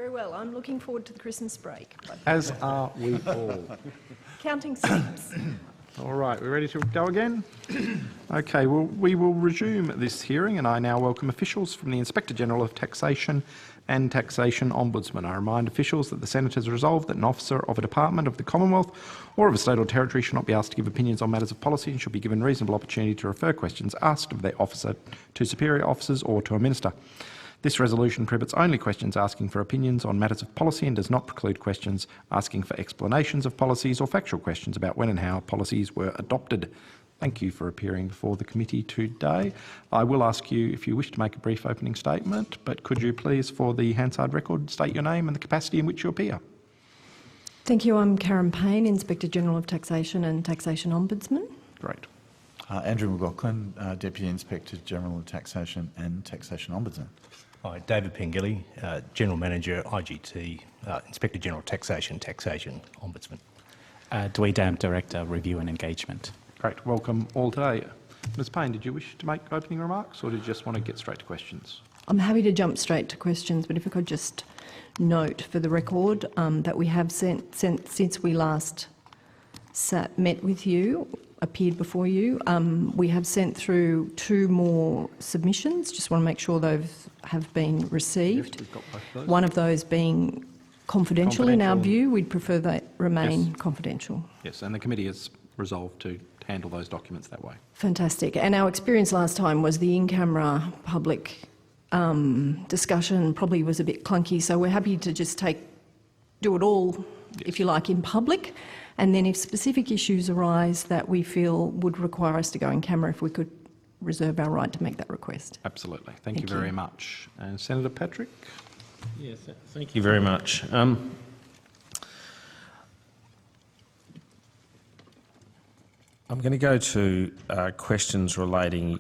Very well. I'm looking forward to the Christmas break. As are we all. Counting steps. All right, we're ready to go again? Okay, well, we will resume this hearing, and I now welcome officials from the Inspector General of Taxation and Taxation Ombudsman. I remind officials that the Senate has resolved that an officer of a department of the Commonwealth or of a state or territory should not be asked to give opinions on matters of policy and should be given reasonable opportunity to refer questions asked of their officer to superior officers or to a minister. This resolution prohibits only questions asking for opinions on matters of policy and does not preclude questions asking for explanations of policies or factual questions about when and how policies were adopted. Thank you for appearing before the committee today. I will ask you if you wish to make a brief opening statement, but could you please, for the Hansard record, state your name and the capacity in which you appear? Thank you. I'm Karen Payne, Inspector General of Taxation and Taxation Ombudsman. Great. Andrew McLaughlin, Deputy Inspector General of Taxation and Taxation Ombudsman. Hi, David Pengilly, General Manager, IGT, Inspector General Taxation, Taxation Ombudsman. Dwee Dam, Director, Review and Engagement. Great. Welcome all today. Ms Payne, did you wish to make opening remarks or did you just want to get straight to questions? I'm happy to jump straight to questions, but if I could just note for the record that we have since we last met with you, appeared before you, we have sent through 2 more submissions. Just want to make sure those have been received. Yes, we've got both of those. One of those being confidential in our view. We'd prefer that remain confidential. Yes, and the committee has resolved to handle those documents that way. Fantastic. And our experience last time was the in-camera public discussion probably was a bit clunky, so we're happy to just do it all, if you like, in public. And then if specific issues arise that we feel would require us to go in camera, if we could reserve our right to make that request. Absolutely. Thank you very much. And Senator Patrick? Yes, thank you very much. I'm going to go to questions relating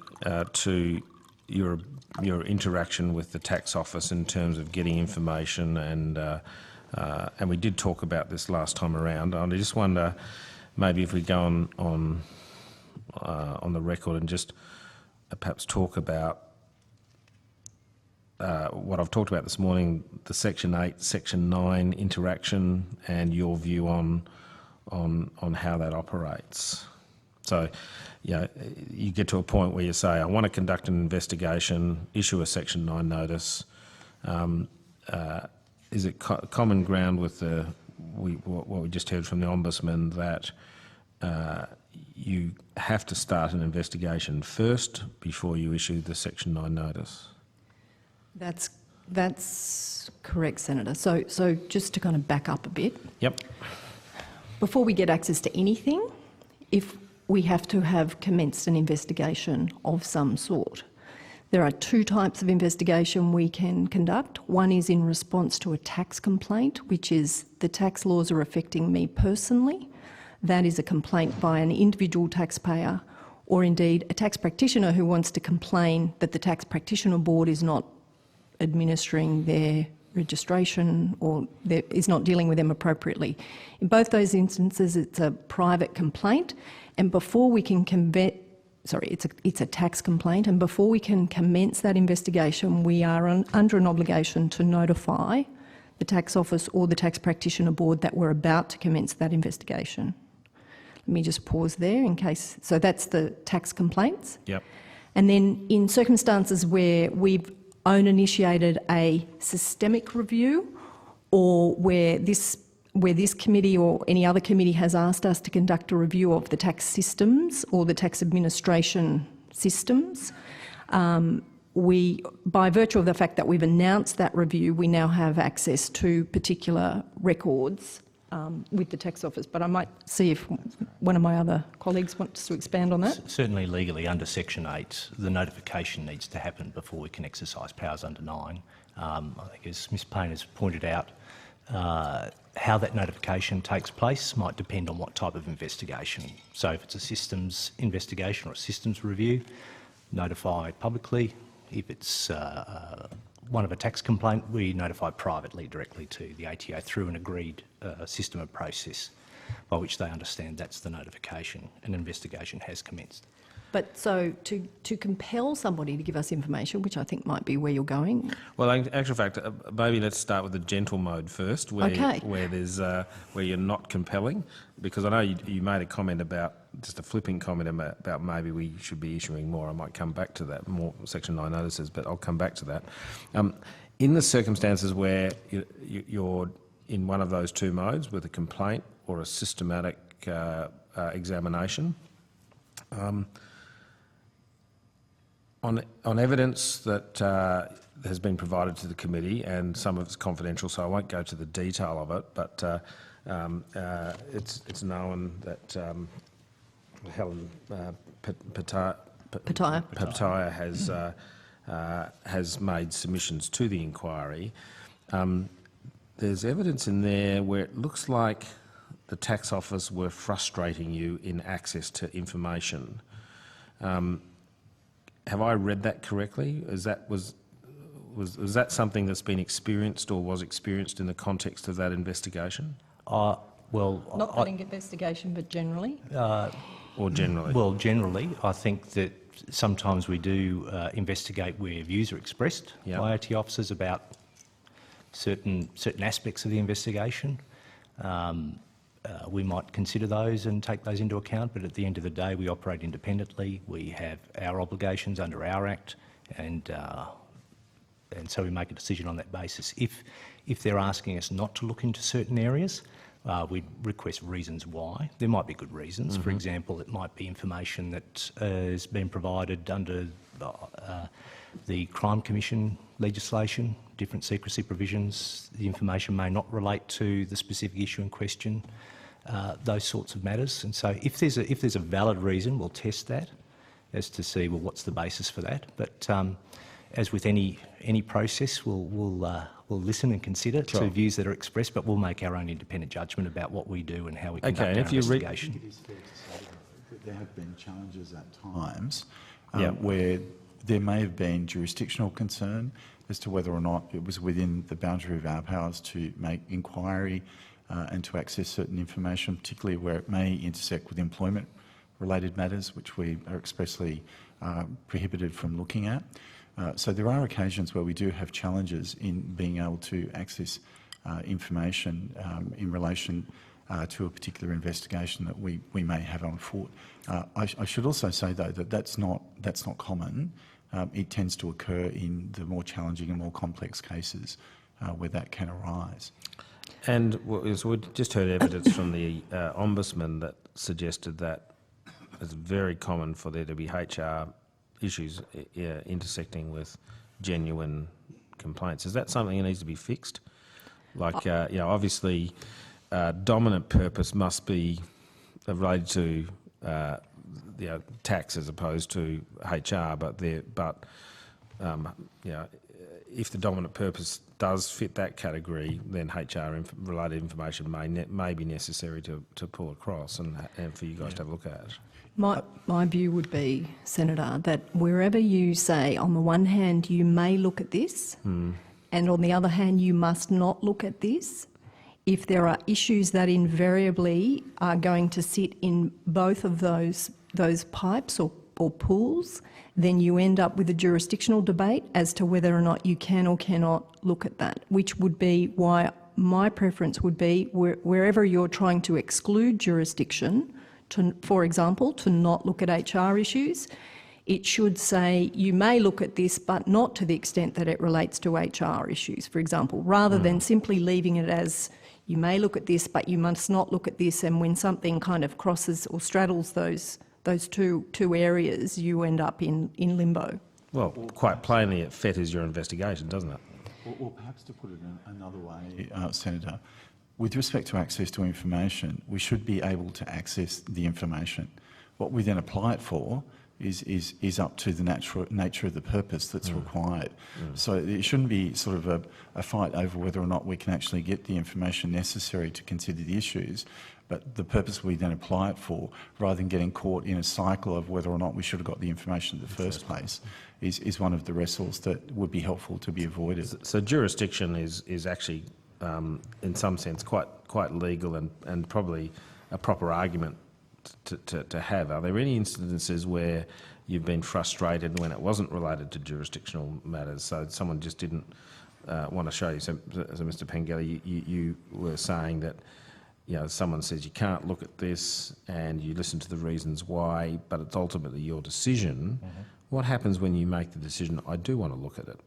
to your interaction with the tax office in terms of getting information, and we did talk about this last time around. I just wonder, maybe if we go on the record and just perhaps talk about what I've talked about this morning, the Section 8, Section 9 interaction, and your view on how that operates. So, you get to a point where you say, I want to conduct an investigation, issue a Section 9 notice. Is it common ground with what we just heard from the Ombudsman that you have to start an investigation first before you issue the Section 9 notice? That's correct, Senator. So just to kind of back up a bit. Yep. Before we get access to anything, if we have to have commenced an investigation of some sort. There are 2 types of investigation we can conduct. One is in response to a tax complaint, which is the tax laws are affecting me personally. That is a complaint by an individual taxpayer or indeed a tax practitioner who wants to complain that the Tax Practitioner Board is not administering their registration or is not dealing with them appropriately. In both those instances, it's a private complaint, and before we can it's a tax complaint, and before we can commence that investigation, we are under an obligation to notify the tax office or the Tax Practitioner Board that we're about to commence that investigation. Let me just pause there in case. So that's the tax complaints. Yep. And then in circumstances where we've initiated a systemic review, or where this committee or any other committee has asked us to conduct a review of the tax systems or the tax administration systems, by virtue of the fact that we've announced that review, we now have access to particular records with the tax office. But I might see if one of my other colleagues wants to expand on that. Certainly legally under Section 8, the notification needs to happen before we can exercise powers under 9. I think as Ms Payne has pointed out, how that notification takes place might depend on what type of investigation. So if it's a systems investigation or a systems review, notify publicly. If it's one of a tax complaint, we notify privately directly to the ATO through an agreed system of process by which they understand that's the notification. An investigation has commenced. But so to compel somebody to give us information, which I think might be where you're going. Well, in actual fact, maybe let's start with the gentle mode first, where Okay. where you're not compelling, because I know you made a comment about, just a flipping comment about maybe we should be issuing more. I might come back to that, more Section 9 notices, but I'll come back to that. In the circumstances where you're in one of those two modes, with a complaint or a systematic examination, on evidence that has been provided to the committee, and some of it's confidential, so I won't go to the detail of it, but it's known that Helen Pataya has made submissions to the inquiry. There's evidence in there where it looks like the tax office were frustrating you in access to information. Have I read that correctly? Was that something that's been experienced or was experienced in the context of that investigation? Not that investigation, but generally. Or generally? Well, generally, I think that sometimes we do investigate where views are expressed by OT officers about certain aspects of the investigation. We might consider those and take those into account, but at the end of the day, we operate independently. We have our obligations under our Act, and so we make a decision on that basis. If they're asking us not to look into certain areas, we'd request reasons why. There might be good reasons. For example, it might be information that has been provided under the Crime Commission legislation, different secrecy provisions. The information may not relate to the specific issue in question, those sorts of matters. And so if there's a valid reason, we'll test that as to see, well, what's the basis for that. But as with any process, we'll listen and consider to views that are expressed, but we'll make our own independent judgment about what we do and how we conduct our investigation. It is fair to say that there have been challenges at times where there may have been jurisdictional concern as to whether or not it was within the boundary of our powers to make inquiry and to access certain information, particularly where it may intersect with employment-related matters, which we are expressly prohibited from looking at. So there are occasions where we do have challenges in being able to access information in relation to a particular investigation that we may have on foot. I should also say, though, that that's not common. It tends to occur in the more challenging and more complex cases where that can arise. And so we just heard evidence from the Ombudsman that suggested that it's very common for there to be HR issues intersecting with genuine complaints. Is that something that needs to be fixed? Like, obviously, dominant purpose must be related to tax as opposed to HR, but if the dominant purpose does fit that category, then HR-related information may be necessary to pull across and for you guys to have a look at it. My view would be, Senator, that wherever you say, on the one hand, you may look at this, and on the other hand, you must not look at this, if there are issues that invariably are going to sit in both of those pipes or pools, then you end up with a jurisdictional debate as to whether or not you can or cannot look at that, which would be why my preference would be wherever you're trying to exclude jurisdiction, for example, to not look at HR issues, it should say you may look at this but not to the extent that it relates to HR issues, for example, rather than simply leaving it as you may look at this but you must not look at this, and when something kind of crosses or straddles those two areas, you end up in limbo. Well, quite plainly, it fetters your investigation, doesn't it? Or perhaps to put it another way, Senator, with respect to access to information, we should be able to access the information. What we then apply it for is up to the nature of the purpose that's required. So it shouldn't be sort of a fight over whether or not we can actually get the information necessary to consider the issues, but the purpose we then apply it for, rather than getting caught in a cycle of whether or not we should have got the information in the first place, is one of the wrestles that would be helpful to be avoided. So jurisdiction is actually, in some sense, quite legal and probably a proper argument to have. Are there any instances where you've been frustrated when it wasn't related to jurisdictional matters, so someone just didn't want to show you? So Mr. Pengelly, you were saying that, you know, someone says you can't look at this and you listen to the reasons why, but it's ultimately your decision. What happens when you make the decision, I do want to look at it,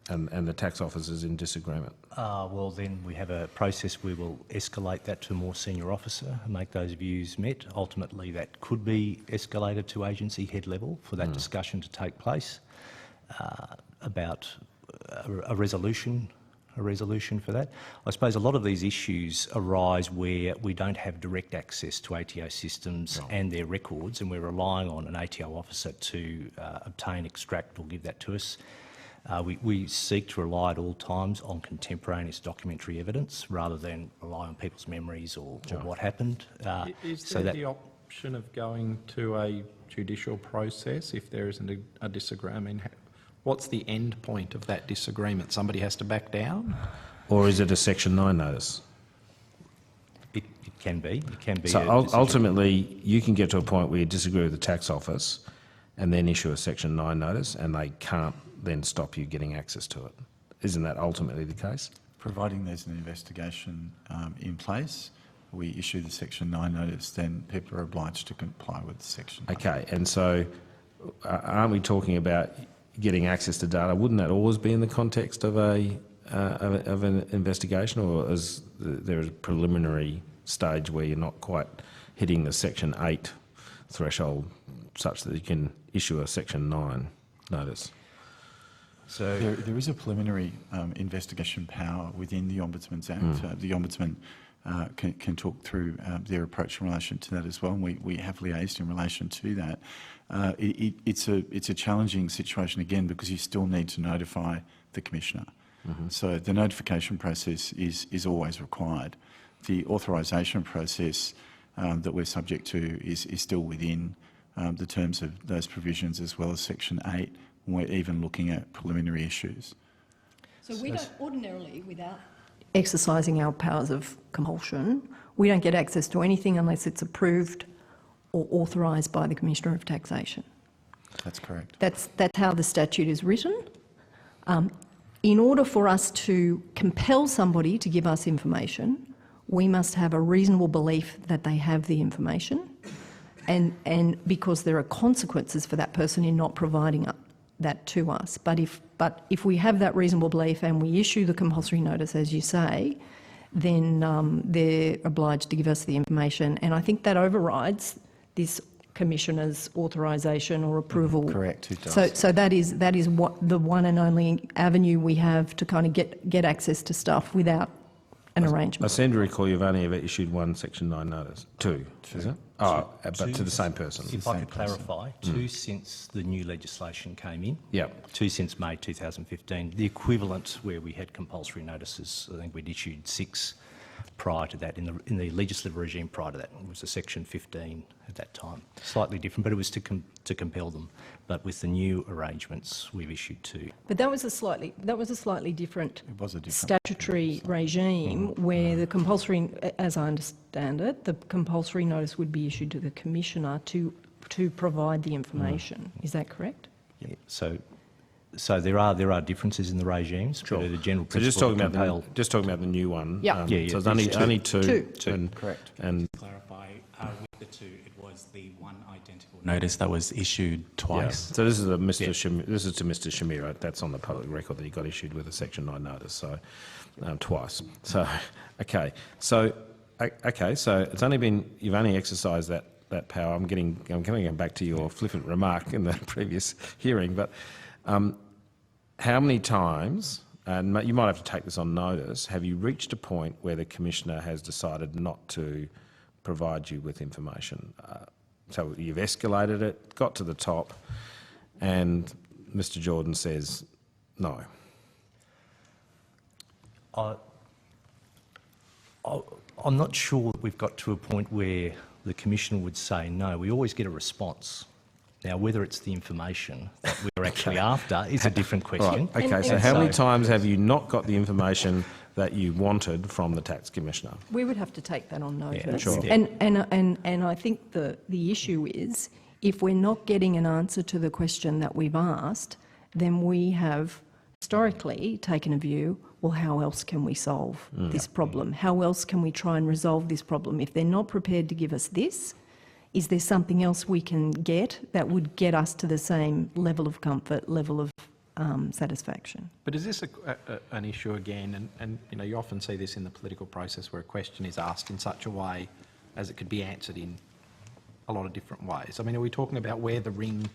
and the tax office is in disagreement? Well, then we have a process. We will escalate that to a more senior officer and make those views met. Ultimately, that could be escalated to agency head level for that discussion to take place about a resolution for that. I suppose a lot of these issues arise where we don't have direct access to ATO systems and their records, and we're relying on an ATO officer to obtain, extract or give that to us. We seek to rely at all times on contemporaneous documentary evidence rather than rely on people's memories or what happened. Is so there that the option of going to a judicial process if there isn't a disagreement? I mean, what's the end point of that disagreement? Somebody has to back down? Or is it a Section 9 notice? it can be. It can be. So a decision. ultimately, you can get to a point where you disagree with the tax office and then issue a Section 9 notice, and they can't then stop you getting access to it. Isn't that ultimately the case? Providing there's an investigation in place, we issue the Section 9 notice, then people are obliged to comply with Section 9. Okay, and so aren't we talking about getting access to data? Wouldn't that always be in the context of an investigation, or is there a preliminary stage where you're not quite hitting the Section 8 threshold such that you can issue a Section 9 notice? So There is a preliminary investigation power within the Ombudsman's Act. The Ombudsman can talk through their approach in relation to that as well, and we have liaised in relation to that. It's a challenging situation again because you still need to notify the Commissioner. So the notification process is always required. The authorisation process that we're subject to is still within the terms of those provisions, as well as Section 8. We're even looking at preliminary issues. So we don't ordinarily, without exercising our powers of compulsion, we don't get access to anything unless it's approved or authorised by the Commissioner of Taxation. That's correct. That's how the statute is written. In order for us to compel somebody to give us information, we must have a reasonable belief that they have the information, and because there are consequences for that person in not providing that to us. But if we have that reasonable belief and we issue the compulsory notice, as you say, then they're obliged to give us the information. And I think that overrides this Commissioner's authorisation or approval. Correct, it does. So that is what the one and only avenue we have to kind of get access to stuff without an I arrangement. seem to recall you've only ever issued one Section 9 notice. Two, is it? Oh, but to the same person. if I could clarify, two since the new legislation came in. Yep. Two since May 2015. The equivalent where we had compulsory notices, I think we'd issued 6 prior to that. In the legislative regime prior to that, it was a Section 15 at that time. Slightly different, but it was to compel them. But with the new arrangements, we've issued 2. But that was a slightly different It was a different statutory regime where the compulsory, as I understand it, the compulsory notice would be issued to the Commissioner to provide the information. Is that correct? Yeah. So there are differences in the regimes, but at a general So just principle talking about the new one. Yeah. Yeah, So it's there's only two. Two. And, Correct. And Clarify, with the two, it was the one identical notice that was issued twice. yeah. So this is this is to Mr. Shamira. That's on the public record that he got issued with a Section 9 notice. So twice. So okay. So it's only been you've only exercised that power. I'm coming back to your flippant remark in the previous hearing, but. How many times, and you might have to take this on notice, have you reached a point where the Commissioner has decided not to provide you with information? So you've escalated it, got to the top, and Mr. Jordan says no. I'm not sure that we've got to a point where the Commissioner would say no. We always get a response. Now, whether it's the information that we're actually after is a different question. Right. Okay, so how many times have you not got the information that you wanted from the Tax Commissioner. We would have to take that on notice. sure. And I think the issue is, if we're not getting an answer to the question that we've asked, then we have historically taken a view, well, how else can we solve this problem? How else can we try and resolve this problem? If they're not prepared to give us this, is there something else we can get that would get us to the same level of comfort, level of satisfaction? But is this an issue again, and you know, you often see this in the political process where a question is asked in such a way as it could be answered in a lot of different ways. I mean, are we talking about where the ring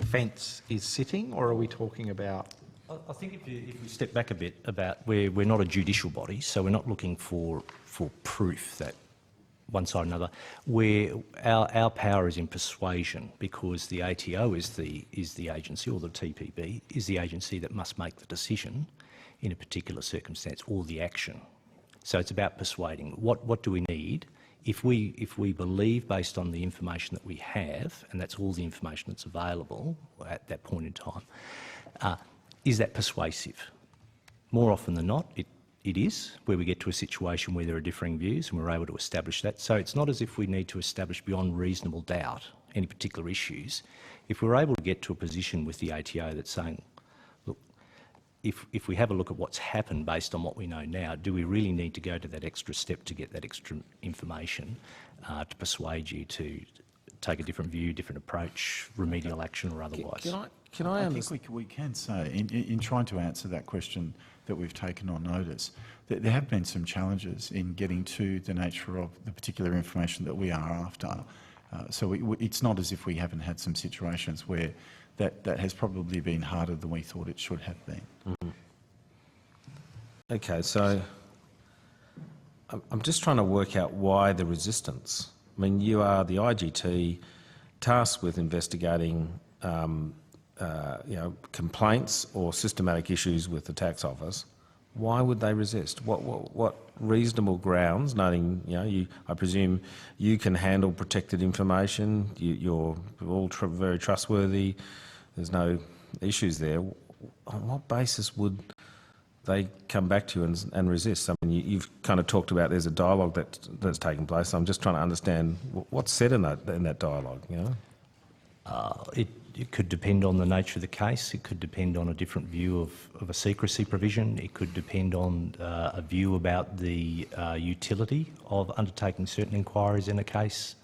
fence is sitting, or are we talking about... I think if we step back a bit, about we're not a judicial body, so we're not looking for proof that one side or another. Our power is in persuasion, because the ATO is the agency, or the TPB is the agency that must make the decision in a particular circumstance, or the action. So it's about persuading. What do we need? If we believe, based on the information that we have, and that's all the information that's available at that point in time, is that persuasive? More often than not, it is, where we get to a situation where there are differing views and we're able to establish that. So it's not as if we need to establish beyond reasonable doubt any particular issues. If we're able to get to a position with the ATO that's saying, look, if we have a look at what's happened based on what we know now, do we really need to go to that extra step to get that extra information to persuade you to take a different view, different approach, remedial action or otherwise? Can I think we can say, in trying to answer that question that we've taken on notice, that there have been some challenges in getting to the nature of the particular information that we are after. So it's not as if we haven't had some situations where that has probably been harder than we thought it should have been. Mm-hmm. Okay, so I'm just trying to work out why the resistance. I mean, you are the IGT tasked with investigating complaints or systematic issues with the tax office. Why would they resist? What reasonable grounds, noting, I presume you can handle protected information, you're all very trustworthy, there's no issues there. On what basis would they come back to you and resist? I mean, you've kind of talked about there's a dialogue that's taken place. So I'm just trying to understand what's said in that dialogue, It could depend on the nature of the case. It could depend on a different view of a secrecy provision. It could depend on a view about the utility of undertaking certain inquiries in a case.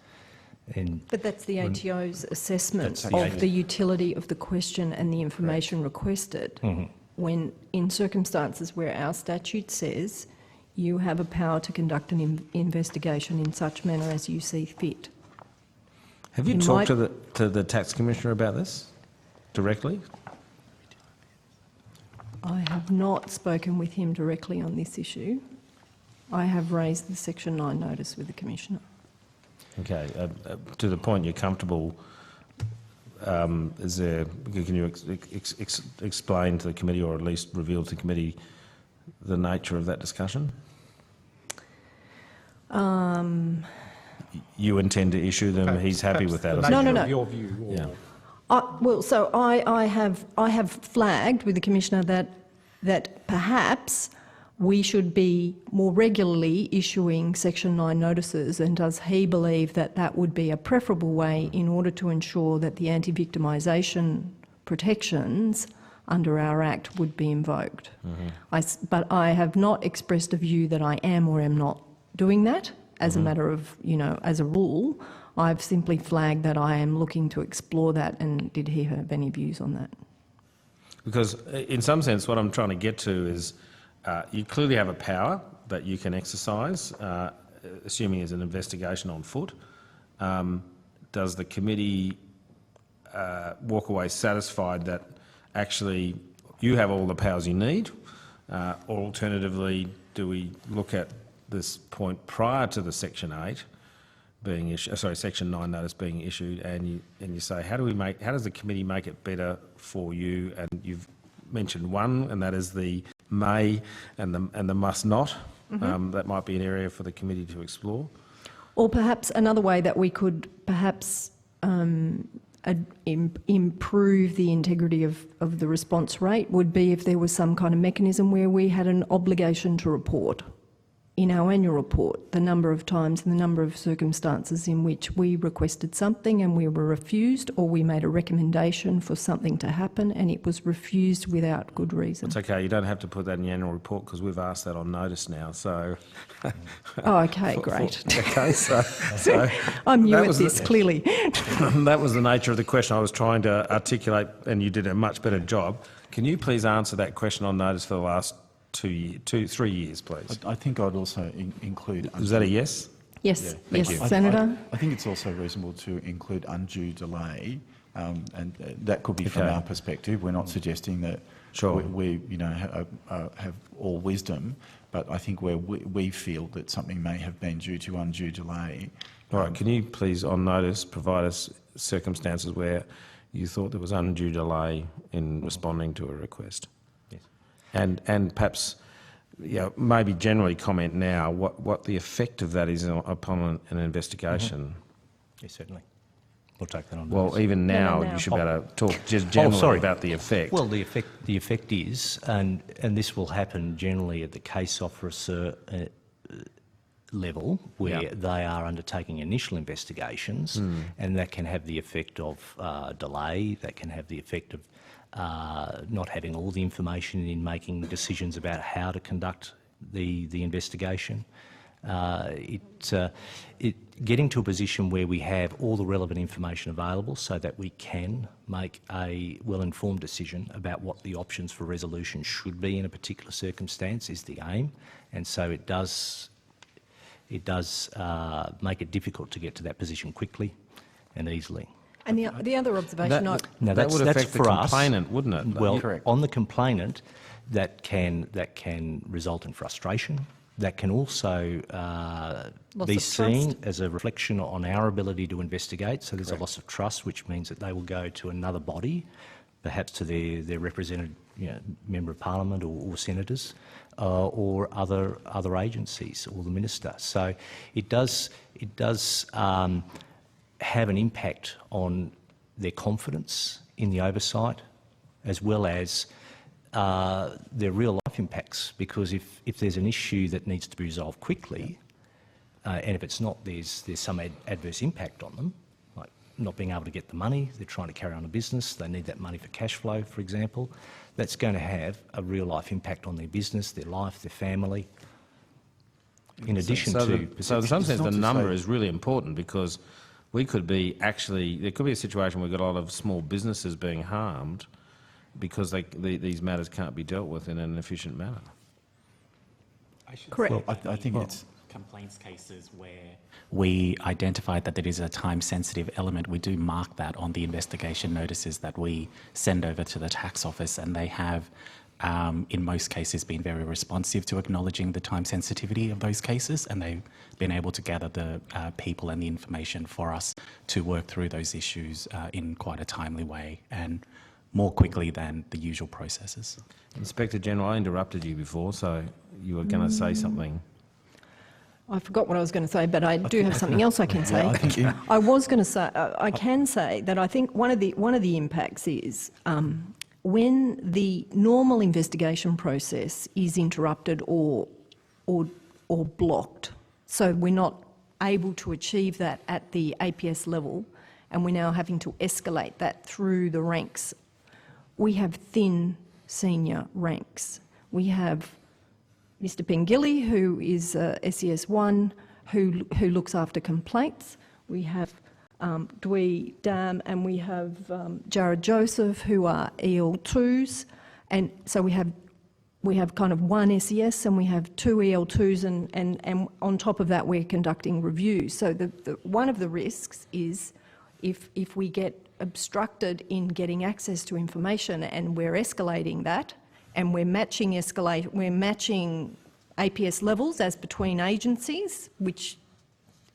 But that's the ATO's assessment That's the of the utility of the question and the information requested. Mm-hmm. When in circumstances where our statute says you have a power to conduct an investigation in such manner as you see fit. Have you talked to the Tax Commissioner about this directly? I have not spoken with him directly on this issue. I have raised the Section 9 notice with the Commissioner. Okay, to the point you're comfortable, can you explain to the committee, or at least reveal to the committee, the nature of that discussion? You intend to issue them, he's happy with that? No. Your view. Or... Yeah. So I have flagged with the Commissioner that perhaps we should be more regularly issuing Section 9 notices, and does he believe that would be a preferable way in order to ensure that the anti-victimisation protections under our Act would be invoked? Mm-hmm. But I have not expressed a view that I am or am not doing that as a matter of, as a rule. I've simply flagged that I am looking to explore that, and did he have any views on that? Because in some sense what I'm trying to get to is you clearly have a power that you can exercise, assuming there's an investigation on foot. Does the committee walk away satisfied that actually you have all the powers you need? Or alternatively, do we look at this point prior to the Section 8 being issued, Section 9 notice being issued, and you say, how does the committee make it better for you? And you've mentioned one, and that is the may and the must not. Mm-hmm. That might be an area for the committee to explore. Or perhaps another way that we could perhaps improve the integrity of the response rate would be if there was some kind of mechanism where we had an obligation to report in our annual report the number of times and the number of circumstances in which we requested something and we were refused, or we made a recommendation for something to happen and it was refused without good reason. It's okay, you don't have to put that in the annual report because we've asked that on notice now, so... Oh, okay, great. Okay, so I'm new that at was this, clearly. that was the nature of the question I was trying to articulate, and you did a much better job. Can you please answer that question on notice for the last 3 years, please? I think I'd also include... Is that a yes? Yes, thank yes, you. Senator. I think it's also reasonable to include undue delay, and that could be from our perspective. We're not suggesting that we have all wisdom, but I think where we feel that something may have been due to undue delay. All right, can you please, on notice, provide us circumstances where you thought there was undue delay in responding to a request? Yes. And perhaps, maybe generally comment now what the effect of that is upon an investigation. Yes, certainly. We'll take that on Well, notice. even now, now. you should be able to talk just generally about the effect. Well, the effect is, and this will happen generally at the case officer level, where they are undertaking initial investigations, and that can have the effect of delay. That can have the effect of not having all the information in making decisions about how to conduct the investigation. Getting to a position where we have all the relevant information available so that we can make a well-informed decision about what the options for resolution should be in a particular circumstance is the aim, and so it does make it difficult to get to that position quickly and easily. And the other observation that would affect the complainant, wouldn't it? Well, Correct. on the complainant, that can result in frustration. That can also be of seen trust. as a reflection on our ability to investigate. So there's a loss of trust, which means that they will go to another body, perhaps to their represented member of parliament or senators, or other agencies or the minister. So it does have an impact on their confidence in the oversight, as well as their real life impacts, because if there's an issue that needs to be resolved quickly, and if it's not, there's some adverse impact on them, like not being able to get the money, they're trying to carry on a business, they need that money for cash flow, for example, that's going to have a real life impact on their business, their life, their family. In addition So to... in some sense, not the to number say- is really important, because there could be a situation where we've got a lot of small businesses being harmed because these matters can't be dealt with in an efficient manner. I should Correct. say I that think the it's- complaints cases where we identified that there is a time-sensitive element, we do mark that on the investigation notices that we send over to the tax office, and they have, in most cases, been very responsive to acknowledging the time sensitivity of those cases, and they've been able to gather the people and the information for us to work through those issues in quite a timely way and more quickly than the usual processes. Inspector General, I interrupted you before, so you were going to say something. I forgot what I was going to say, but I do have something else I can say. I think you- I was going to say, I can say that I think one of the impacts is when the normal investigation process is interrupted or blocked, so we're not able to achieve that at the APS level, and we're now having to escalate that through the ranks. We have thin senior ranks. We have Mr Pengilly, who is SES1, who looks after complaints. We have Dwee Dam, and we have Jared Joseph, who are EL2s. And so we have kind of one SES and we have two EL2s, and on top of that we're conducting reviews. So one of the risks is if we get obstructed in getting access to information and we're escalating that, and we're matching APS levels as between agencies, which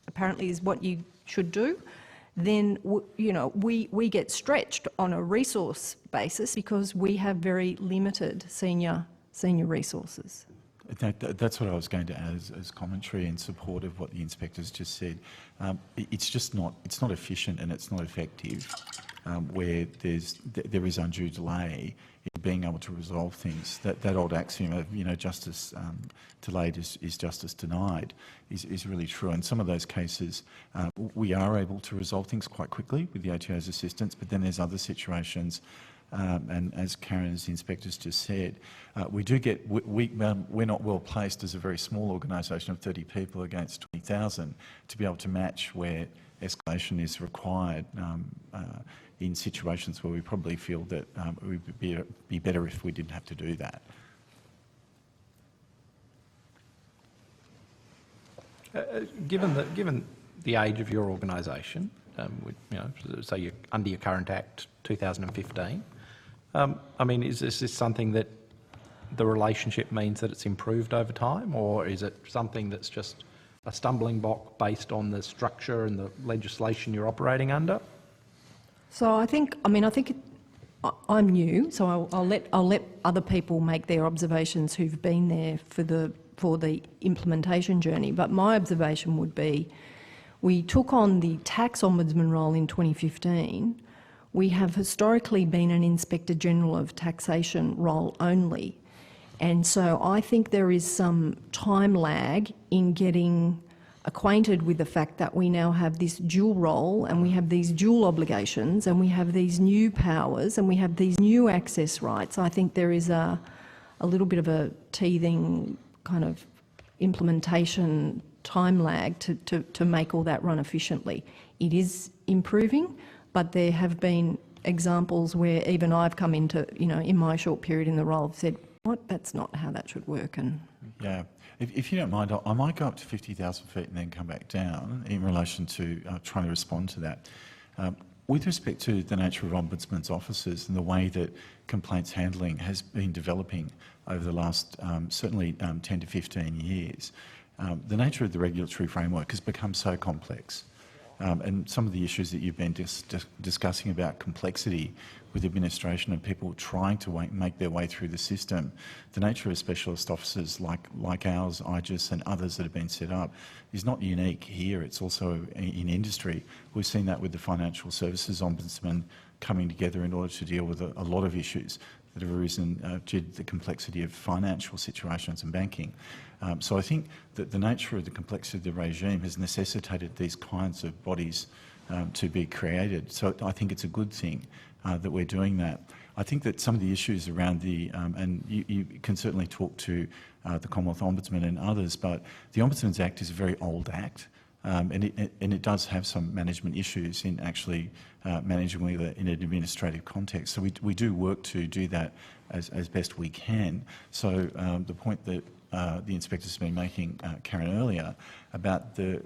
apparently is what you should do, then we get stretched on a resource basis because we have very limited senior resources. That's what I was going to add as commentary in support of what the inspectors just said. It's just not efficient and it's not effective where there is undue delay in being able to resolve things. That old axiom of justice delayed is justice denied is really true. In some of those cases, we are able to resolve things quite quickly with the ATO's assistance, but then there's other situations. And as Karen, as the inspectors just said, we're not well placed as a very small organisation of 30 people against 20,000 to be able to match where escalation is required in situations where we probably feel that it would be better if we didn't have to do that. Given the age of your organisation, say you're under your current Act 2015. Is this something that the relationship means that it's improved over time, or is it something that's just a stumbling block based on the structure and the legislation you're operating under? So I'm new, so I'll let other people make their observations who've been there for the implementation journey. But my observation would be, we took on the tax ombudsman role in 2015. We have historically been an Inspector General of Taxation role only. And so I think there is some time lag in getting acquainted with the fact that we now have this dual role and we have these dual obligations and we have these new powers and we have these new access rights. I think there is a little bit of a teething kind of implementation time lag to make all that run efficiently. It is improving, but there have been examples where even I've come into, in my short period in the role, said, what, that's not how that should work. And yeah, if you don't mind, I might go up to 50,000 feet and then come back down in relation to trying to respond to that. With respect to the nature of Ombudsman's offices and the way that complaints handling has been developing over the last certainly 10 to 15 years, the nature of the regulatory framework has become so complex. And some of the issues that you've been discussing about complexity with administration and people trying to make their way through the system, the nature of specialist offices like ours, IGIS and others that have been set up is not unique here, it's also in industry. We've seen that with the Financial Services Ombudsman coming together in order to deal with a lot of issues that have arisen due to the complexity of financial situations and banking. So I think that the nature of the complexity of the regime has necessitated these kinds of bodies to be created. So I think it's a good thing that we're doing that. I think that some of the issues around and you can certainly talk to the Commonwealth Ombudsman and others, but the Ombudsman's Act is a very old act. And it does have some management issues in actually managing with it in an administrative context. So we do work to do that as best we can. So the point that the inspectors have been making, Karen, earlier, about the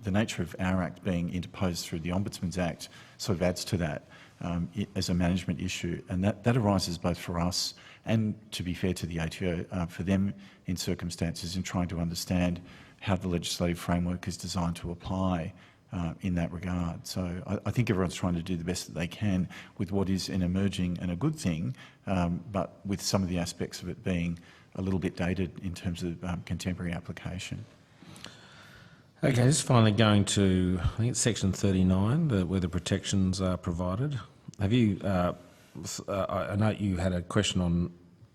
nature of our Act being interposed through the Ombudsman's Act sort of adds to that as a management issue. And that arises both for us and, to be fair to the ATO, for them in circumstances in trying to understand how the legislative framework is designed to apply in that regard. So I think everyone's trying to do the best that they can with what is an emerging and a good thing, but with some of the aspects of it being a little bit dated in terms of contemporary application. Okay, just finally going to, I think it's section 39, where the protections are provided. Have you, I know you had a question on,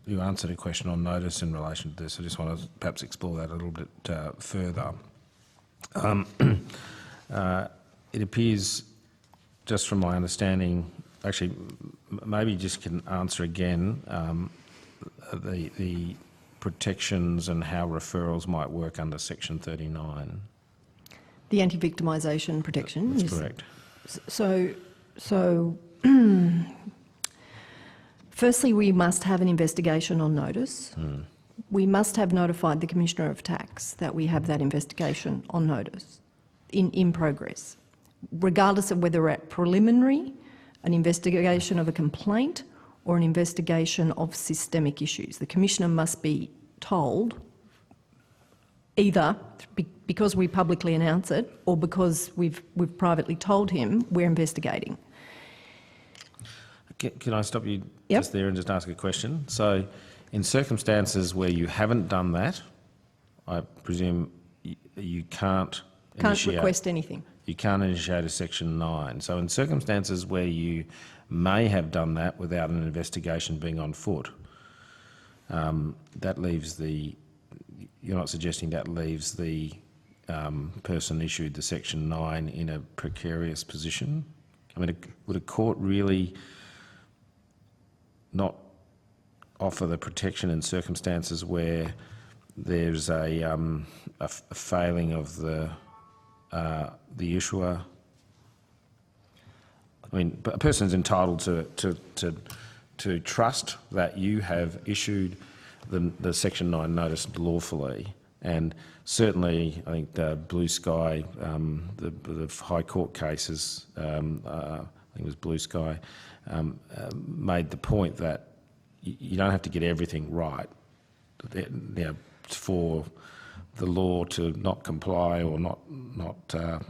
you answered a question on notice in relation to this. I just want to perhaps explore that a little bit further. It appears, just from my understanding, actually, maybe you just can answer again the protections and how referrals might work under section 39. the anti-victimisation protection. That's correct. So firstly, we must have an investigation on notice. We must have notified the Commissioner of Tax that we have that investigation on notice in progress, regardless of whether we're at preliminary, an investigation of a complaint, or an investigation of systemic issues. The Commissioner must be told, either because we publicly announce it or because we've privately told him we're investigating. Can I stop you Yep. just there and just ask a question? So In circumstances where you haven't done that, I presume you can't request anything. You can't initiate a Section 9. So in circumstances where you may have done that without an investigation being on foot, that leaves the... You're not suggesting that leaves the person issued the Section 9 in a precarious position? I mean, would a court really not offer the protection in circumstances where there's a failing of the issuer? I mean, a person's entitled to trust that you have issued the Section 9 notice lawfully, and certainly I think the Blue Sky, the High Court cases, I think it was Blue Sky, made the point that you don't have to get everything right for the law to not comply or not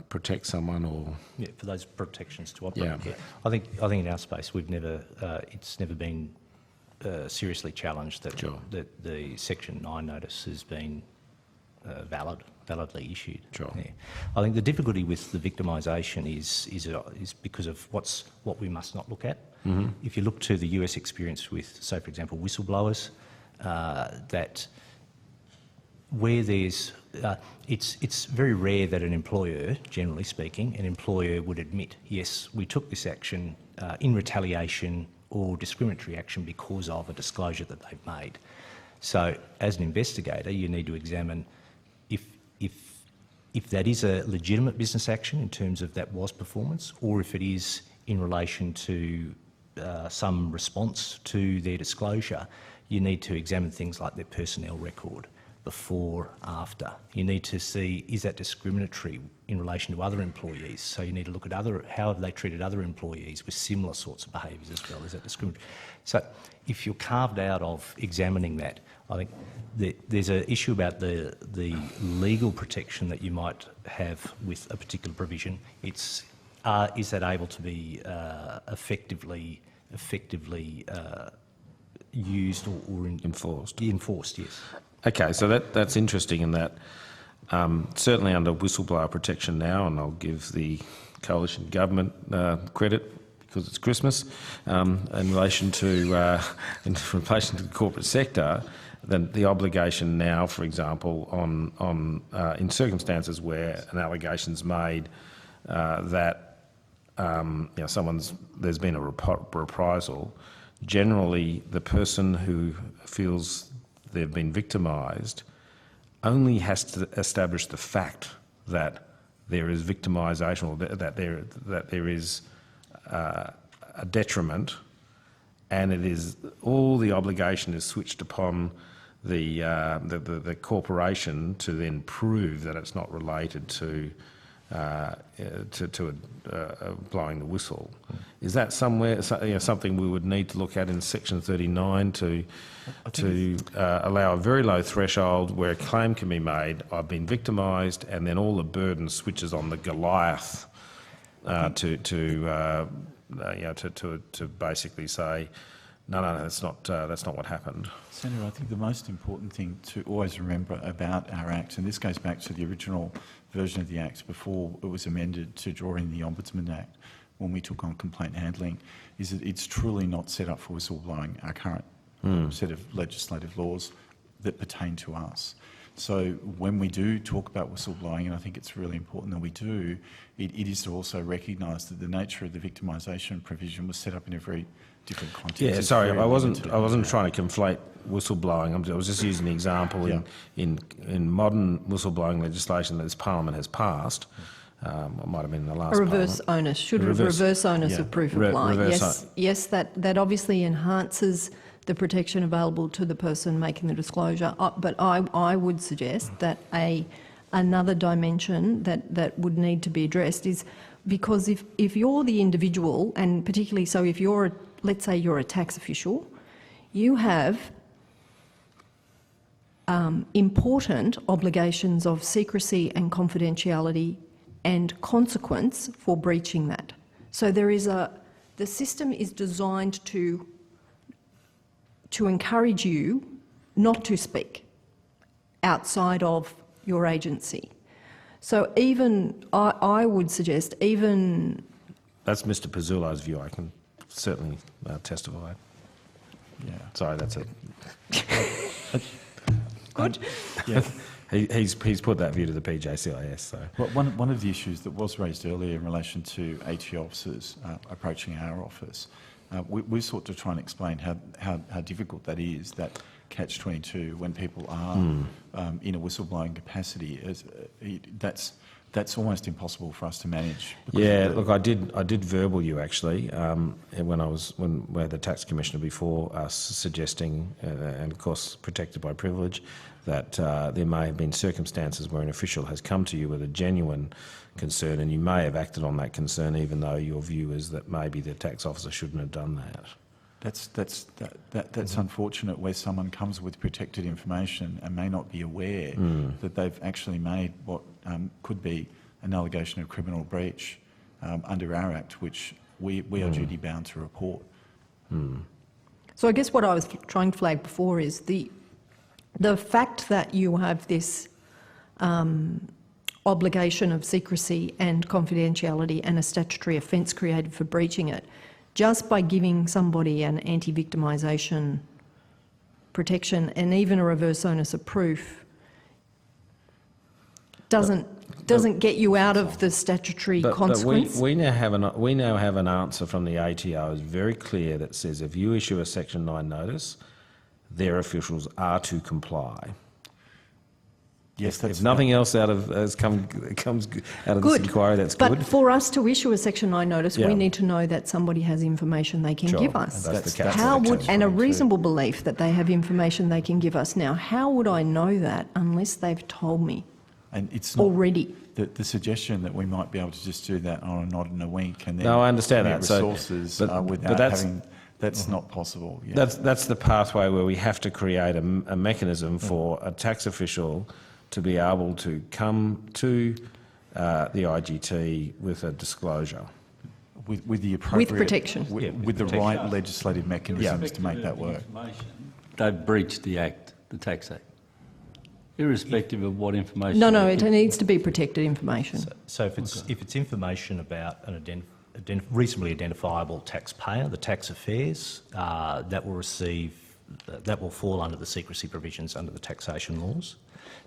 protect someone, or for those protections to operate. Yeah. I think in our space we've never it's never been seriously challenged that that the Section 9 notice has been validly issued. Sure. Yeah. I think the difficulty with the victimisation is because of what we must not look at. Mm-hmm. If you look to the US experience with, say, for example, whistleblowers, that where there's it's very rare that an employer, generally speaking, would admit, yes, we took this action in retaliation or discriminatory action because of a disclosure that they've made. So as an investigator, you need to examine if that is a legitimate business action in terms of that was performance, or if it is in relation to some response to their disclosure. You need to examine things like their personnel record, before, after. You need to see, is that discriminatory in relation to other employees? So you need to look at how have they treated other employees with similar sorts of behaviours as well. Is that discriminatory? So if you're carved out of examining that, I think there's an issue about the legal protection that you might have with a particular provision. Is that able to be effectively used or enforced? Enforced, yes. Okay, so that's interesting in that certainly under whistleblower protection now, and I'll give the coalition government credit because it's Christmas, in relation to the corporate sector, then the obligation now, for example, on in circumstances where an allegation's made that there's been a reprisal, generally the person who feels they've been victimised only has to establish the fact that there is victimisation, or that there is a detriment, and it is all the obligation is switched upon the corporation to then prove that it's not related to blowing the whistle. Is that something we would need to look at in Section 39 to allow a very low threshold where a claim can be made, I've been victimised, and then all the burden switches on the Goliath to basically say, no, that's not what happened. Senator, I think the most important thing to always remember about our Act, and this goes back to the original version of the Act before it was amended to draw in the Ombudsman Act when we took on complaint handling, is that it's truly not set up for whistleblowing, our current set of legislative laws that pertain to us. So when we do talk about whistleblowing, and I think it's really important that we do, it is to also recognise that the nature of the victimisation provision was set up in a very different context. Yeah, sorry, I wasn't trying to conflate whistleblowing. I was just using the example in modern whistleblowing legislation that this Parliament has passed. It might have been in the last A reverse Parliament. onus, reverse onus of proof of lying. Yes, that obviously enhances the protection available to the person making the disclosure. But I would suggest that another dimension that would need to be addressed is because if you're the individual, and particularly so if you're, let's say you're a tax official, you have important obligations of secrecy and confidentiality and consequence for breaching that. So the system is designed to encourage you not to speak outside of your agency. So even, I would suggest, even... That's Mr Pizzulo's view. I can certainly testify. Yeah. Sorry, that's it. Good. Yeah. He's put that view to the PJCIS. So Well, one of the issues that was raised earlier in relation to AT officers approaching our office, we sought to try and explain how difficult that is, that catch-22, when people are in a whistleblowing capacity. That's almost impossible for us to manage. yeah, look, I did verbal you actually when we had the tax commissioner before us suggesting, and of course protected by privilege, that there may have been circumstances where an official has come to you with a genuine concern, and you may have acted on that concern, even though your view is that maybe the tax officer shouldn't have done that. That's unfortunate, where someone comes with protected information and may not be aware that they've actually made what could be an allegation of criminal breach under our Act, which we are duty bound to report. So I guess what I was trying to flag before is the fact that you have this obligation of secrecy and confidentiality and a statutory offence created for breaching it, just by giving somebody an anti-victimisation protection and even a reverse onus of proof doesn't get you out of the statutory consequence. But we now have an answer from the ATO, is very clear, that says if you issue a Section 9 notice, their officials are to comply. Yes, If nothing else comes out of this inquiry, that's good. But for us to issue a Section 9 notice, Yeah. we need to know that somebody has information they can Sure, give us. that's the catch. And a reasonable belief that they have information they can give us. Now, how would I know that unless they've told me And it's not already? the suggestion that we might be able to just do that on a nod and a wink and then No, I understand commit that. So- resources but without that's- having... That's not possible. Yeah. That's the pathway where we have to create a mechanism for a tax official to be able to come to the IGT with a disclosure. With the appropriate... protection. With the right legislative mechanisms to make that work. They've breached the Act, the Tax Act, irrespective of what information... No, they it give. needs to be protected information. So if it's information about an reasonably identifiable taxpayer, the tax affairs, that will fall under the secrecy provisions under the taxation laws.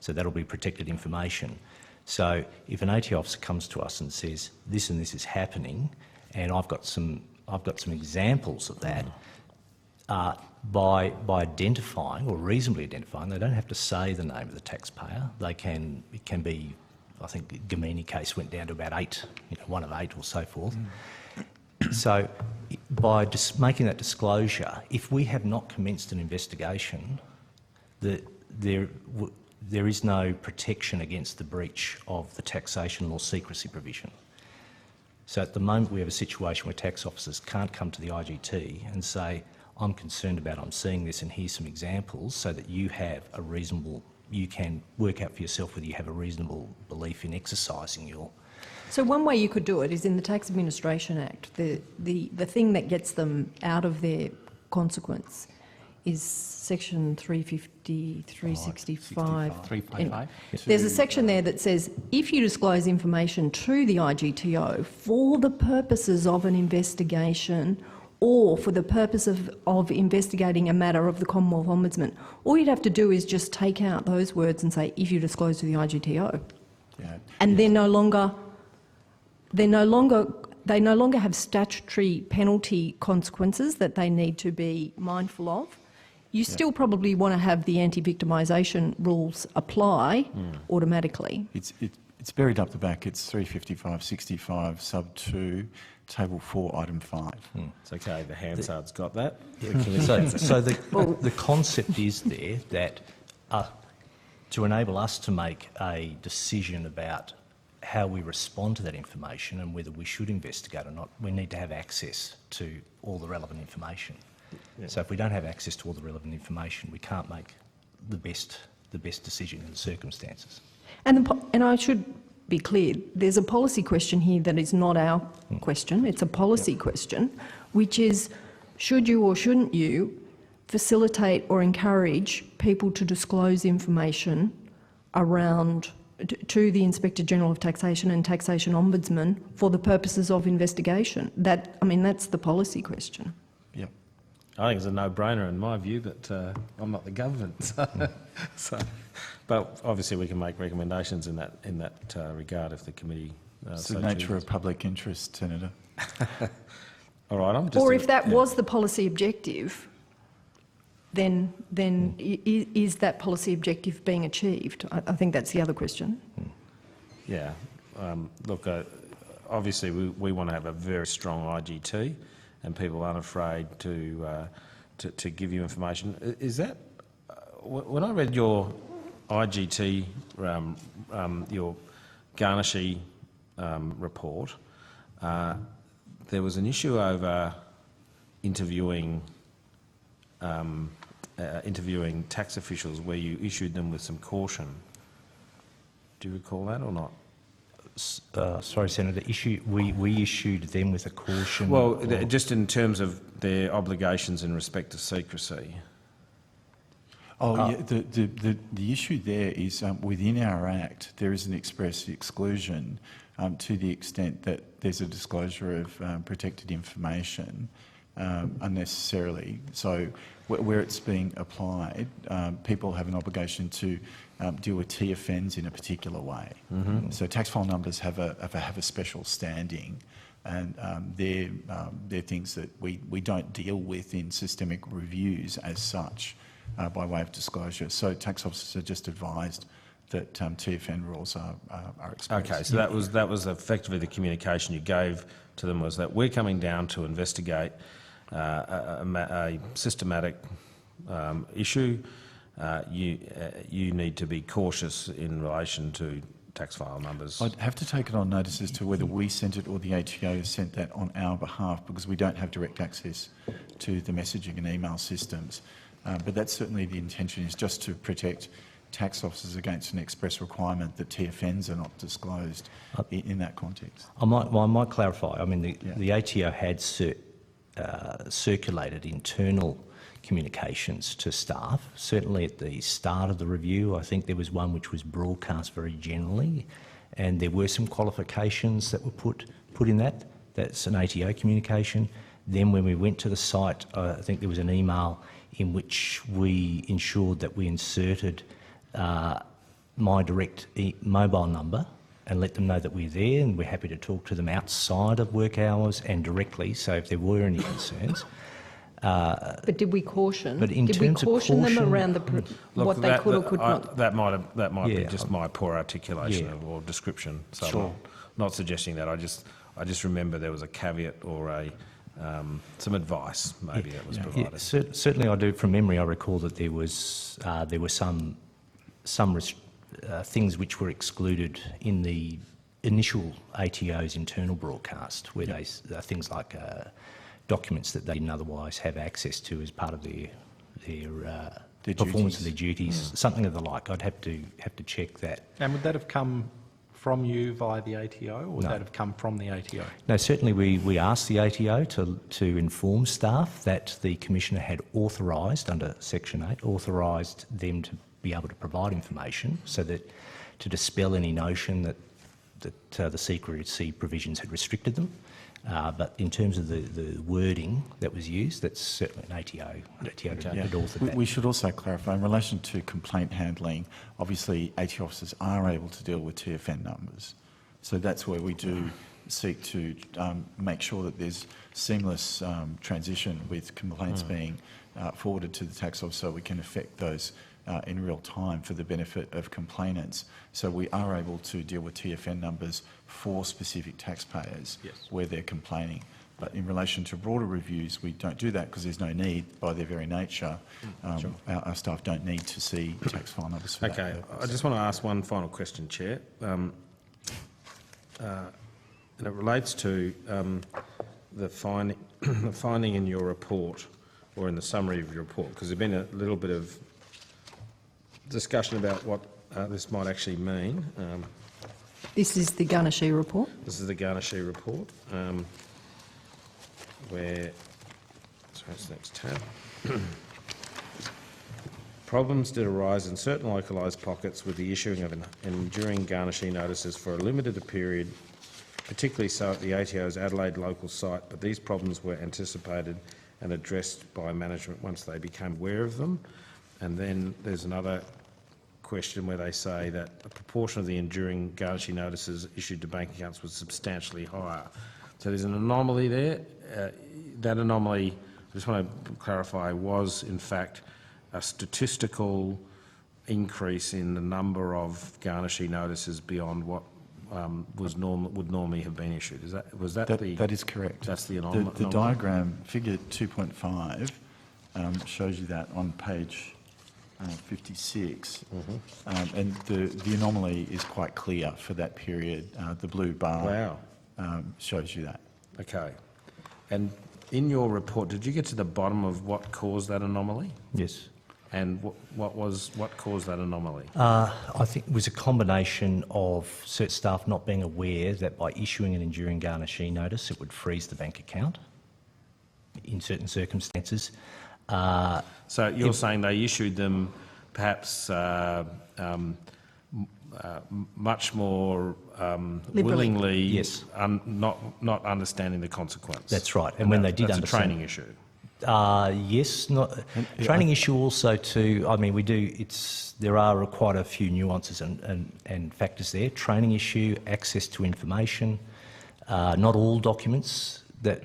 So that'll be protected information. So if an AT officer comes to us and says this and this is happening, and I've got some examples of that, by identifying or reasonably identifying, they don't have to say the name of the taxpayer. It can be, I think the Gamini case went down to about 8, one of 8 or so forth. So by just making that disclosure, if we have not commenced an investigation, there is no protection against the breach of the taxation law secrecy provision. So at the moment we have a situation where tax officers can't come to the IGT and say, I'm concerned about, I'm seeing this and here's some examples, so that you can work out for yourself whether you have a reasonable belief in exercising your... So one way you could do it is in the Tax Administration Act. The thing that gets them out of their consequence is Section 350, 365. 355? There's a section there that says if you disclose information to the IGTO for the purposes of an investigation or for the purpose of investigating a matter of the Commonwealth Ombudsman, all you'd have to do is just take out those words and say, if you disclose to the IGTO. Yeah. And they no longer have statutory penalty consequences that they need to be mindful of. You still probably want to have the anti-victimisation rules apply automatically. It's buried up the back. It's 355.65 sub 2, table 4, item 5. It's okay, the Hansard's got that. So the concept is there that to enable us to make a decision about how we respond to that information and whether we should investigate or not, we need to have access to all the relevant information. Yeah. So if we don't have access to all the relevant information, we can't make the best decision in the circumstances. And I should be clear, there's a policy question here that is not our question, it's a policy question, which is should you or shouldn't you facilitate or encourage people to disclose information around to the Inspector General of Taxation and Taxation Ombudsman for the purposes of investigation? That's the policy question. Yep. I think it's a no-brainer in my view, but I'm not the government. But obviously we can make recommendations in that regard if the committee. It's the nature of public interest, Senator. All right, I'm just. Or if that was the policy objective, then is that policy objective being achieved? I think that's the other question. Yeah. Look, obviously we want to have a very strong IGT, and people aren't afraid to give you information. Is that when I read your IGT, your Garnishy report, there was an issue over interviewing tax officials where you issued them with some caution. Do you recall that or not? Sorry, Senator, we issued them with a caution. Well, just in terms of their obligations in respect to secrecy. Oh, yeah, the issue there is within our Act, there is an express exclusion to the extent that there's a disclosure of protected information unnecessarily. So where it's being applied, people have an obligation to deal with TFNs in a particular way. Mm-hmm. So tax file numbers have a special standing, and they're things that we don't deal with in systemic reviews as such by way of disclosure. So tax officers are just advised that TFN rules are expressed. Okay, so that was effectively the communication you gave to them, was that we're coming down to investigate a systematic issue. You need to be cautious in relation to tax file numbers. I'd have to take it on notice as to whether we sent it or the ATO sent that on our behalf, because we don't have direct access to the messaging and email systems. But that's certainly the intention, is just to protect tax officers against an express requirement that TFNs are not disclosed in that context. I might clarify. I mean, the ATO had circulated internal communications to staff. Certainly at the start of the review, I think there was one which was broadcast very generally, and there were some qualifications that were put in that. That's an ATO communication. Then when we went to the site, I think there was an email in which we ensured that we inserted my direct mobile number and let them know that we're there and we're happy to talk to them outside of work hours and directly, so if there were any concerns. But did we caution? But in did we terms of caution them caution- around what they could or could not? That might be Yeah, just my poor articulation yeah. or description. So Sure. I'm not suggesting that. I just remember there was a caveat or some advice maybe that was provided. Yeah, certainly I do. From memory, I recall that there were some things which were excluded in the initial ATO's internal broadcast, where they things like documents that they didn't otherwise have access to as part of their performance of their duties, something of the like. I'd have to check that. And would that have come from you via the ATO, or would that have come from the ATO? No, certainly we asked the ATO to inform staff that the Commissioner had authorised, under Section 8, authorised them to be able to provide information, so that to dispel any notion that the secrecy provisions had restricted them. But in terms of the wording that was used, that's certainly an ATO had authored that. We should also clarify, in relation to complaint handling, obviously ATO officers are able to deal with TFN numbers. So that's where we do seek to make sure that there's seamless transition with complaints being forwarded to the tax officer, so we can effect those in real time for the benefit of complainants. So we are able to deal with TFN numbers for specific taxpayers where they're complaining. But in relation to broader reviews, we don't do that because there's no need by their very nature. Our staff don't need to see tax file numbers for that purpose. I just want to ask one final question, Chair. And it relates to the finding in your report, or in the summary of your report, because there's been a little bit of discussion about what this might actually mean. This is the Garnishy report. This is the Garnishy report, where, sorry, it's the next tab. Problems did arise in certain localised pockets with the issuing of enduring garnishee notices for a limited period, particularly so at the ATO's Adelaide local site, but these problems were anticipated and addressed by management once they became aware of them. And then there's another question where they say that a proportion of the enduring garnishee notices issued to bank accounts was substantially higher. So there's an anomaly there. That anomaly, I just want to clarify, was in fact a statistical increase in the number of garnishee notices beyond what would normally have been issued. That is correct. That's the anomaly. The diagram, figure 2.5, shows you that on page 56. And the anomaly is quite clear for that period. The blue bar shows you that. Okay. And in your report, did you get to the bottom of what caused that anomaly? Yes. And what caused that anomaly? I think it was a combination of cert staff not being aware that by issuing an enduring garnishee notice it would freeze the bank account in certain circumstances. So you're saying they issued them perhaps much more willingly, Yes. not understanding the consequence. That's right. And when they did that's understand, a training issue. yes, training issue also too. I mean, there are quite a few nuances and factors there. Training issue, access to information, not all documents that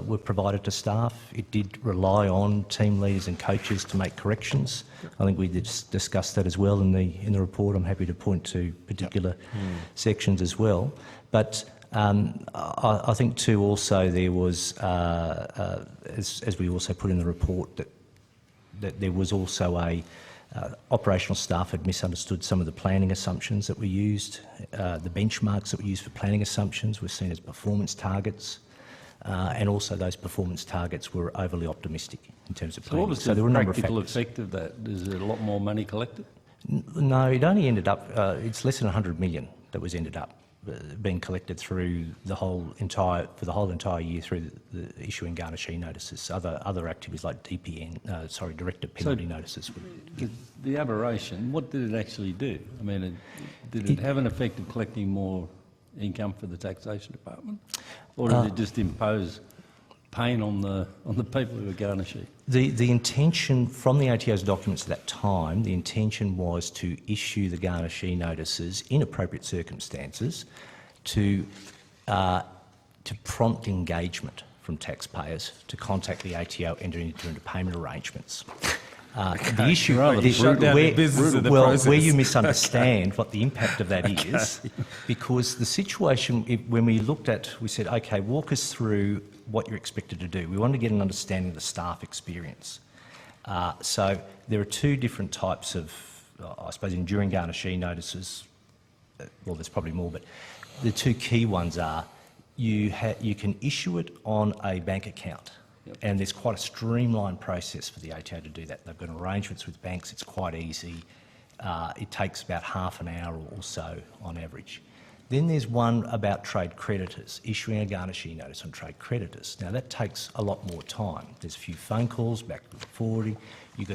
were provided to staff. It did rely on team leaders and coaches to make corrections. I think we discussed that as well in the report. I'm happy to point to particular sections as well. But I think too also there was, as we also put in the report, that there was also operational staff had misunderstood some of the planning assumptions that were used. The benchmarks that were used for planning assumptions were seen as performance targets, and also those performance targets were overly optimistic in terms of So planning. what was there the were a number of practical factors. effect of that? Is there a lot more money collected? No, it only ended up, it's less than 100 million that was ended up being collected through the whole entire year through the issuing garnishee notices. Other activities like directed penalty notices. The aberration, what did it actually do? I mean, did it have an effect of collecting more income for the taxation department, or did it just impose pain on the people who were garnishee? The intention from the ATO's documents at that time, the intention was to issue the garnishee notices in appropriate circumstances to prompt engagement from taxpayers to contact the ATO, enter into payment arrangements. The issue where you misunderstand what the impact of that is, because the situation, when we looked at, we said, okay, walk us through what you're expected to do. We wanted to get an understanding of the staff experience. So there are two different types of, I suppose, enduring garnishee notices. Well, there's probably more, but the two key ones are you can issue it on a bank account. And there's quite a streamlined process for the ATO to do that. They've got arrangements with banks, it's quite easy. It takes about half an hour or so on average. Then there's one about trade creditors, issuing a garnishee notice on trade creditors. Now that takes a lot more time. There's a few phone calls, back and forward. You've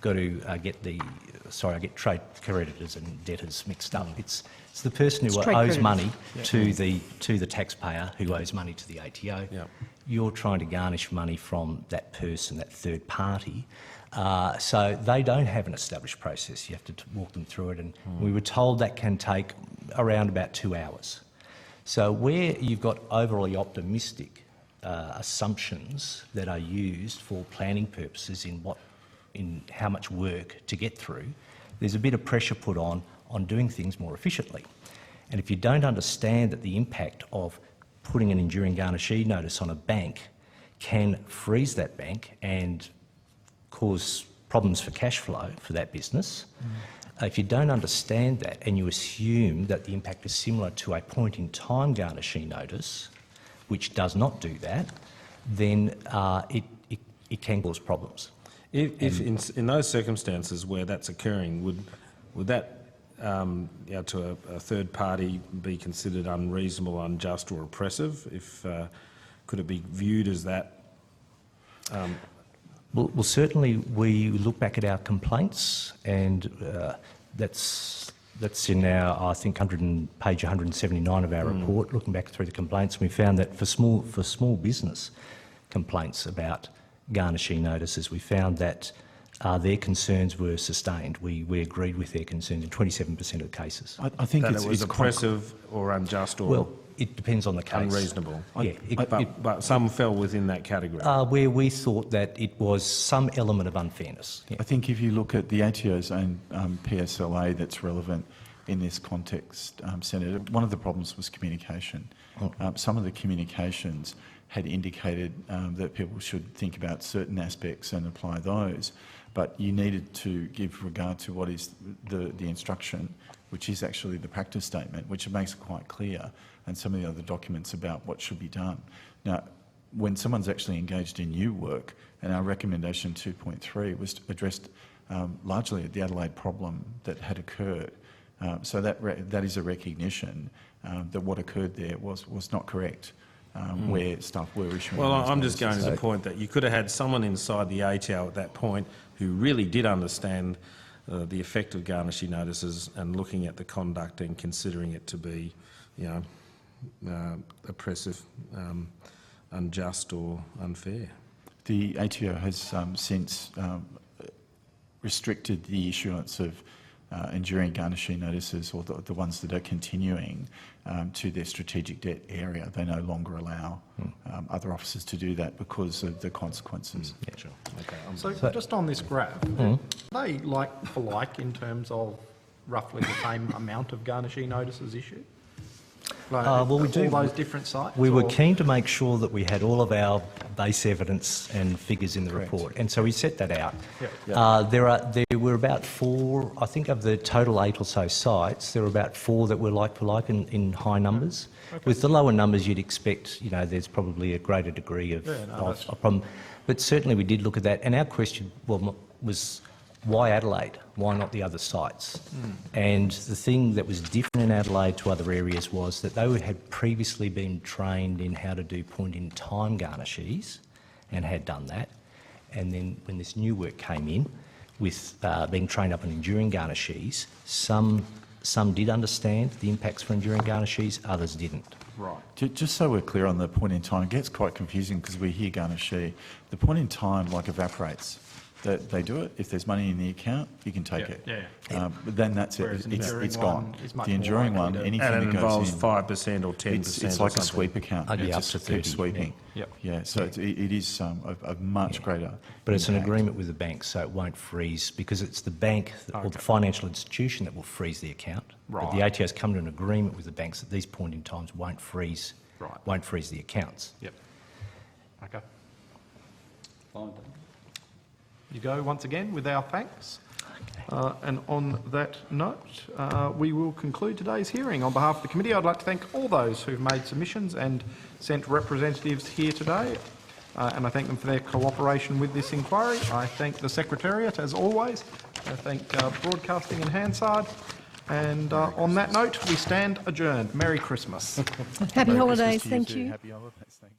got to I get trade creditors and debtors mixed up. It's the person who owes money to the taxpayer who owes money to the ATO. Yep. You're trying to garnish money from that person, that third party. So they don't have an established process. You have to walk them through it. And we were told that can take around about 2 hours. So where you've got overly optimistic assumptions that are used for planning purposes in how much work to get through, there's a bit of pressure put on doing things more efficiently. And if you don't understand that the impact of putting an enduring garnishee notice on a bank can freeze that bank and cause problems for cash flow for that business, if you don't understand that and you assume that the impact is similar to a point-in-time garnishee notice, which does not do that, then it can cause problems. If in those circumstances where that's occurring, would that to a third party be considered unreasonable, unjust, or oppressive? Could it be viewed as that? Well, certainly we look back at our complaints, and that's in our, I think, page 179 of our report. Looking back through the complaints, we found that for small business complaints about garnishee notices, we found that their concerns were sustained. We agreed with their concerns in 27% of the cases. I think That it's it was it's quite- oppressive or unjust or Well, it depends on the case. unreasonable. Yeah, But some fell within that category. where we thought that it was some element of unfairness. Yeah. I think if you look at the ATO's own PSLA that's relevant in this context, Senator, one of the problems was communication. Some of the communications had indicated that people should think about certain aspects and apply those, but you needed to give regard to what is the instruction, which is actually the practice statement, which makes it quite clear, and some of the other documents about what should be done. Now, when someone's actually engaged in new work, and our recommendation 2.3 was addressed largely at the Adelaide problem that had occurred. So that is a recognition that what occurred there was not correct, where staff were issuing. Well, those I'm just going notices. to the point that you could have had someone inside the ATO at that point who really did understand the effect of garnishee notices and looking at the conduct and considering it to be, oppressive, unjust or unfair. The ATO has since restricted the issuance of enduring garnishee notices, or the ones that are continuing, to their strategic debt area. They no longer allow other officers to do that because of the consequences. Yeah, sure. Okay. So just on this graph, are they like for like in terms of roughly the same amount of garnishee notices issued? Like, well, we do. all those different sites? We were or- keen to make sure that we had all of our base evidence and figures in the report, and so we set that out. There were about 4, I think, of the total 8 or so sites. There were about 4 that were like for like in high numbers. With the lower numbers, you'd expect, there's probably a greater degree of a problem. But certainly, we did look at that, and our question was, why Adelaide? Why not the other sites? And the thing that was different in Adelaide to other areas was that they had previously been trained in how to do point-in-time garnishees and had done that. And then when this new work came in, with being trained up on enduring garnishees, some did understand the impacts for enduring garnishees, others didn't. Right. Just so we're clear on the point in time, it gets quite confusing because we hear garnishee. The point in time evaporates. That they do it. If there's money in the account, you can take it. But then that's Whereas it. an enduring It's gone. one is much The more enduring likely one, to- anything And it that goes involves in, 5% or 10%. it's or like a something. sweep account. Yeah, It up just to keeps 30, sweeping. Yep. Yeah. So it is a much greater. But it's an impact. agreement with the bank, so it won't freeze, because it's the bank or the financial institution that will freeze the account. But the Right. ATO's come to an agreement with the banks that these point in times won't freeze the accounts. Yep. Okay. Fine. You go once again with our thanks. And on that note, we will conclude today's hearing. On behalf of the committee, I'd like to thank all those who've made submissions and sent representatives here today, and I thank them for their cooperation with this inquiry. I thank the Secretariat, as always. I thank Broadcasting and Hansard. And on that note, we stand adjourned. Merry Christmas. Happy Merry holidays, Christmas to thank too. you. Happy holidays. Thank you.